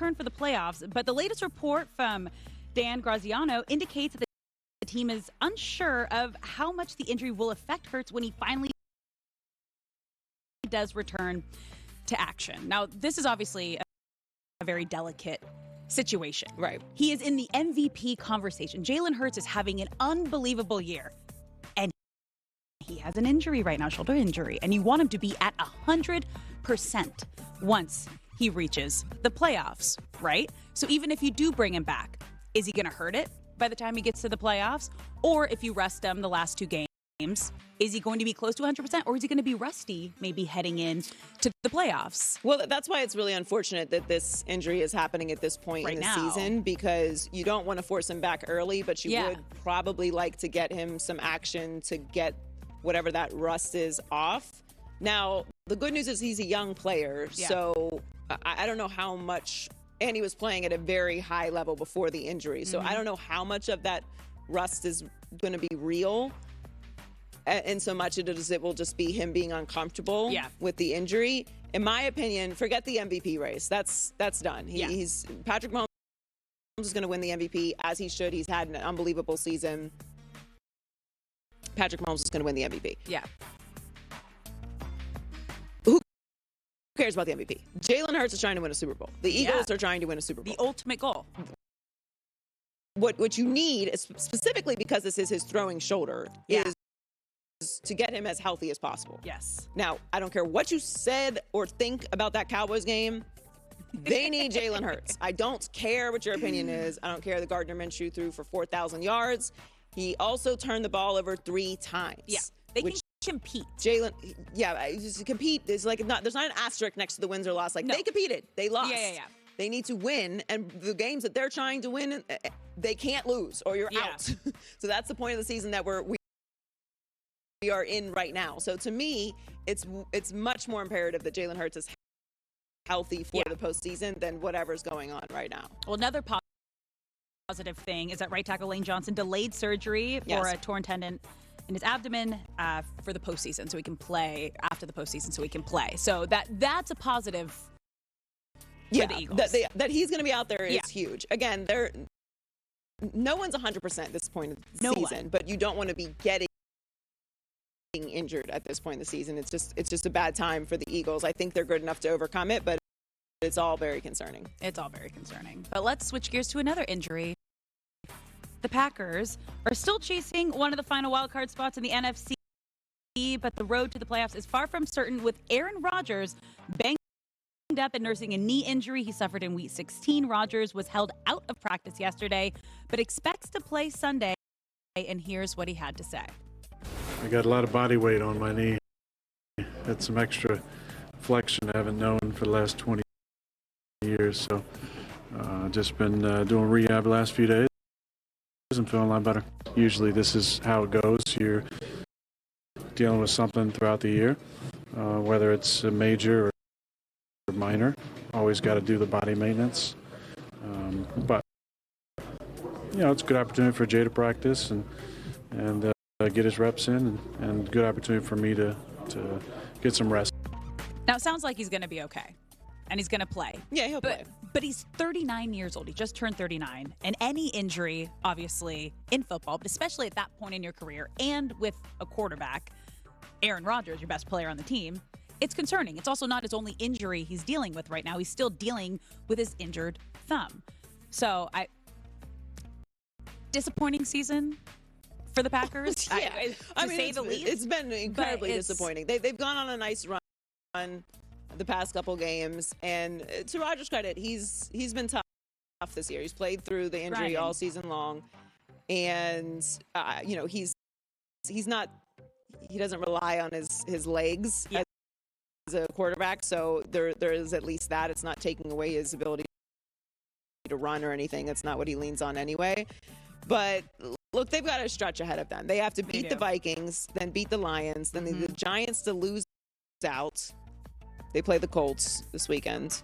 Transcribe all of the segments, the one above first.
return for the playoffs, but the latest report from Dan Graziano indicates that the team is unsure of how much the injury will affect Hurts when he finally does return to action. Now, this is obviously a very delicate situation. Right. He is in the MVP conversation. Jalen Hurts is having an unbelievable year, and he has an injury right now, shoulder injury, and you want him to be at 100% once he reaches the playoffs, right? So even if you do bring him back, is he going to hurt it by the time he gets to the playoffs? Or if you rest him the last two games, is he going to be close to 100%, or is he going to be rusty maybe heading in to the playoffs? Well, that's why it's really unfortunate that this injury is happening at this point in the season, because you don't want to force him back early, but you would probably like to get him some action to get whatever that rust is off. Now, the good news is he's a young player, so I don't know how much, and he was playing at a very high level before the injury, so I don't know how much of that rust is going to be real. And so much it will just be him being uncomfortable with the injury. In my opinion, forget the MVP race. That's done. He's Patrick Mahomes is going to win the MVP, as he should. He's had an unbelievable season. Patrick Mahomes is going to win the MVP. Yeah. Who cares about the MVP? Jalen Hurts is trying to win a Super Bowl. The Eagles are trying to win a Super Bowl. The ultimate goal. What you need, is specifically because this is his throwing shoulder, is to get him as healthy as possible. Yes. Now, I don't care what you said or think about that Cowboys game. They need Jalen Hurts. I don't care what your opinion is. I don't care that Gardner Minshew threw for 4,000 yards. He also turned the ball over 3 times. Yeah. They can compete. Jalen, just compete. There's there's not an asterisk next to the wins or loss. They competed. They lost. Yeah. They need to win, and the games that they're trying to win, they can't lose, or you're out. So that's the point of the season that we are in right now. So to me, it's much more imperative that Jalen Hurts is healthy for the postseason than whatever's going on right now. Well, another positive thing is that right tackle Lane Johnson delayed surgery for a torn tendon in his abdomen for the postseason, so he can play after the postseason, so he can play. So that's a positive for the Eagles. That he's going to be out there is huge. Again, no one's 100% at this point of the season, but you don't want to be getting injured at this point in the season. It's just a bad time for the Eagles. I think they're good enough to overcome it, but it's all very concerning. It's all very concerning. But let's switch gears to another injury. The Packers are still chasing one of the final wildcard spots in the NFC, but the road to the playoffs is far from certain, with Aaron Rodgers banged up and nursing a knee injury he suffered in Week 16. Rodgers was held out of practice yesterday, but expects to play Sunday, and here's what he had to say. I got a lot of body weight on my knee. Had some extra flexion I haven't known for the last 20 years. So just been doing rehab the last few days. I'm feeling a lot better. Usually this is how it goes. You're dealing with something throughout the year, whether it's a major or minor. Always got to do the body maintenance. But, it's a good opportunity for Jay to practice and get his reps in, and good opportunity for me to get some rest. Now, it sounds like he's going to be okay, and he's going to play. Yeah, he'll play. But he's 39 years old. He just turned 39. And any injury, obviously, in football, but especially at that point in your career, and with a quarterback, Aaron Rodgers, your best player on the team, it's concerning. It's also not his only injury he's dealing with right now. He's still dealing with his injured thumb. So, disappointing season for the Packers, to say the least. It's been incredibly disappointing. They've gone on a nice run the past couple games, and to Rodgers' credit, he's been tough this year. He's played through the injury all season long, and he doesn't rely on his legs as a quarterback, so there is at least that. It's not taking away his ability to run or anything. That's not what he leans on anyway. But look, they've got a stretch ahead of them. They have to beat the Vikings, then beat the Lions, then the Giants to lose out. They play the Colts this weekend.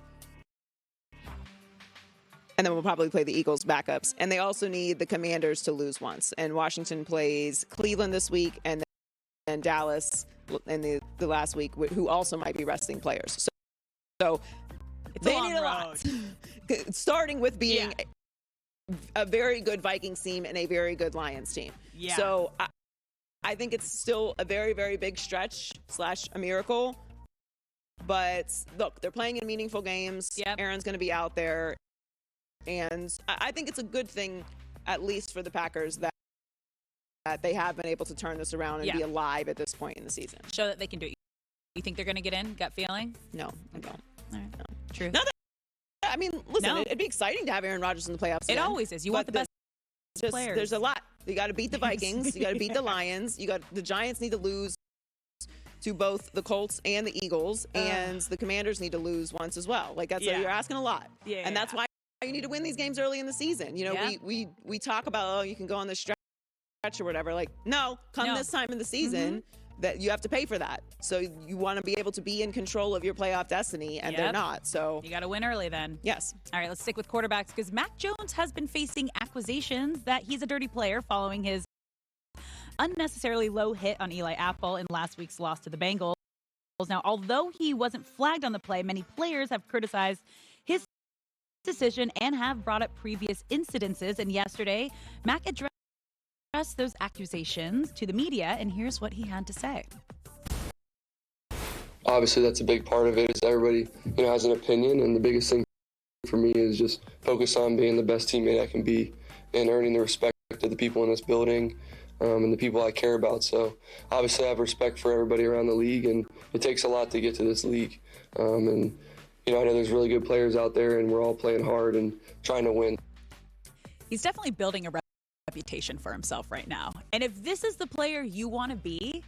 And then we'll probably play the Eagles backups. And they also need the Commanders to lose once. And Washington plays Cleveland this week, and then Dallas in the last week, who also might be resting players. So They need a lot. Starting with being a very good Vikings team and a very good Lions team. Yeah. So I think it's still a very, very big stretch / a miracle. But look, they're playing in meaningful games. Yep. Aaron's going to be out there. And I think it's a good thing, at least for the Packers, that they have been able to turn this around and be alive at this point in the season. Show that they can do it. You think they're going to get in? Gut feeling? No, I don't. All right. No. True. I mean, listen, it'd be exciting to have Aaron Rodgers in the playoffs. It always is. You want the best players. There's a lot. You got to beat the Vikings. You got to beat the Lions. The Giants need to lose to both the Colts and the Eagles, and the Commanders need to lose once as well. Like you're asking a lot. Yeah. And that's why you need to win these games early in the season. You know, we talk about, you can go on the stretch or whatever. Like, no, this time in the season. That you have to pay for that. So you want to be able to be in control of your playoff destiny, and they're not. So you got to win early then. Yes. All right, let's stick with quarterbacks because Mac Jones has been facing accusations that he's a dirty player following his unnecessarily low hit on Eli Apple in last week's loss to the Bengals. Now, although he wasn't flagged on the play, many players have criticized his decision and have brought up previous incidences. And yesterday, Mac addressed those accusations to the media, and here's what he had to say. Obviously, that's a big part of it. Is everybody, has an opinion, and the biggest thing for me is just focus on being the best teammate I can be and earning the respect of the people in this building and the people I care about. So, obviously, I have respect for everybody around the league, and it takes a lot to get to this league. And I know there's really good players out there, and we're all playing hard and trying to win. He's definitely building a reputation for himself right now. And if this is the player you want to be,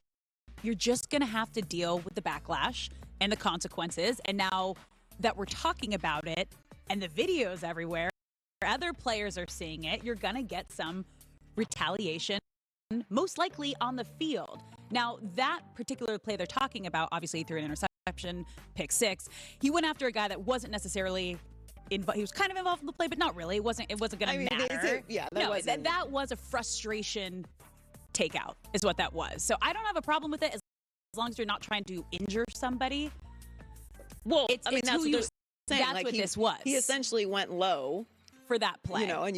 you're just going to have to deal with the backlash and the consequences. And now that we're talking about it and the videos everywhere, other players are seeing it, you're going to get some retaliation, most likely on the field. Now, that particular play they're talking about, obviously he threw an interception, pick six. He went after a guy that wasn't necessarily he was kind of involved in the play, but not really. It wasn't going to matter. That was a frustration takeout is what that was. So I don't have a problem with it as long as you're not trying to injure somebody. Well, that's what they're saying. That's like what this was. He essentially went low for that play. And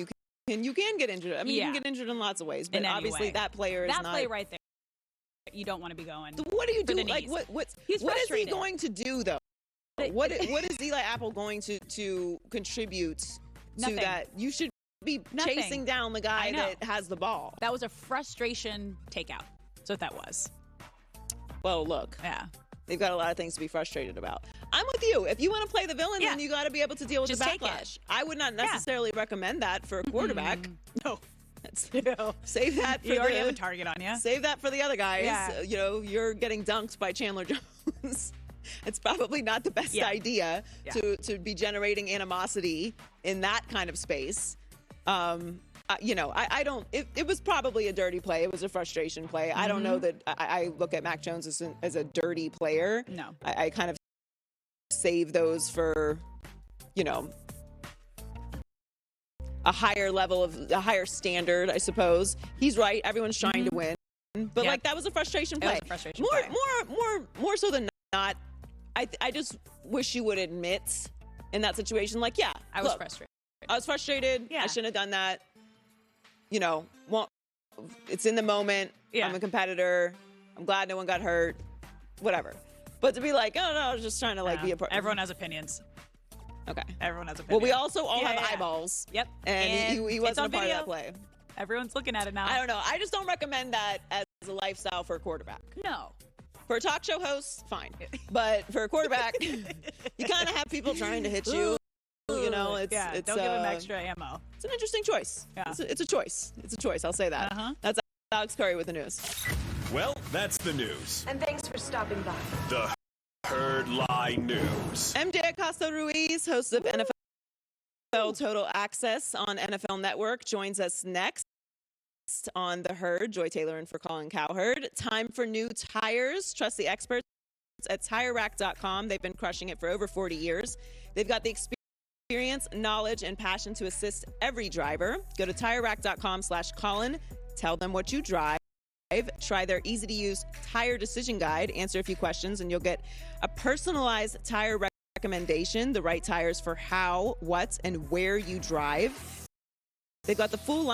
you can get injured. I mean, you can get injured in lots of ways, but obviously that player is not. That play right there, you don't want to be going. What do you do? Like what is he going to do though? What is Eli Apple going to contribute to that? You should be chasing down the guy that has the ball. That was a frustration takeout. That's what that was. Well, look. Yeah. They've got a lot of things to be frustrated about. I'm with you. If you want to play the villain, then you got to be able to deal with the backlash. I would not necessarily recommend that for a quarterback. No. Save that for you already have a target on you. Save that for the other guys. Yeah. You're getting dunked by Chandler Jones. It's probably not the best idea to be generating animosity in that kind of space. I don't. It was probably a dirty play. It was a frustration play. I don't know that I look at Mac Jones as a dirty player. No, I kind of save those for, a higher level of a higher standard, I suppose. He's right. Everyone's trying to win, but that was a frustration play. It was a frustration play. More so than not. I just wish you would admit in that situation, I was frustrated. I was frustrated. I shouldn't have done that. It's in the moment. I'm a competitor. I'm glad no one got hurt. Whatever. But to be like, oh no, I was just trying to be a part. Everyone has opinions. Okay. Everyone has opinions. Well, we also all have eyeballs. Yep. And he wasn't a part of that play. Everyone's looking at it now. I don't know. I just don't recommend that as a lifestyle for a quarterback. No. For a talk show host, fine. But for a quarterback, you kind of have people trying to hit you. It's don't give him extra ammo. It's an interesting choice. Yeah. It's a choice. It's a choice. I'll say that. That's Alex Curry with the news. Well, that's the news. And thanks for stopping by. The Herd Line News. MJ Acosta Ruiz, host of NFL Total Access on NFL Network, joins us next on The Herd. Joy Taylor in for Colin Cowherd. Time for new tires. Trust the experts at TireRack.com. They've been crushing it for over 40 years. They've got the experience, knowledge, and passion to assist every driver. Go to TireRack.com/Colin. Tell them what you drive. Try their easy-to-use tire decision guide. Answer a few questions, and you'll get a personalized tire recommendation, the right tires for how, what, and where you drive. They've got the full